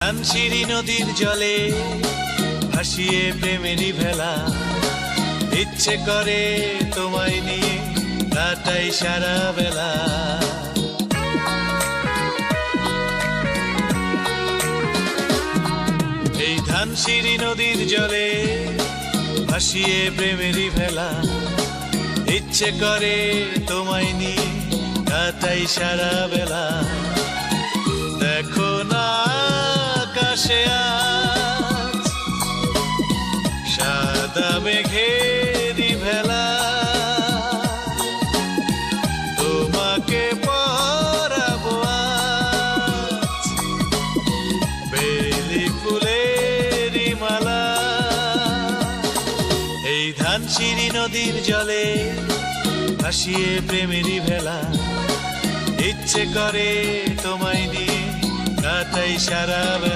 ধানসিঁড়ি নদীর জলে ভাসিয়ে প্রেমেরই ভেলা, ইচ্ছে করে তোমায় নিয়ে কাটাই সারা বেলা। এই ধানসিঁড়ি নদীর জলে ভাসিয়ে প্রেমেরই ভেলা, ইচ্ছে করে তোমায় নিয়ে কাটাই সারা বেলা। দেখো না আকাশে আজ সাদা মেঘেরই ভেলা, তোমাকে পরাবো আজ বেলি ফুলেরই মালা। এই ধানসিঁড়ি নদীর জলে ভাসিয়ে প্রেমেরই ভেলা, ইচ্ছে করে তোমায় নিয়ে কাটাই সারা বেলা।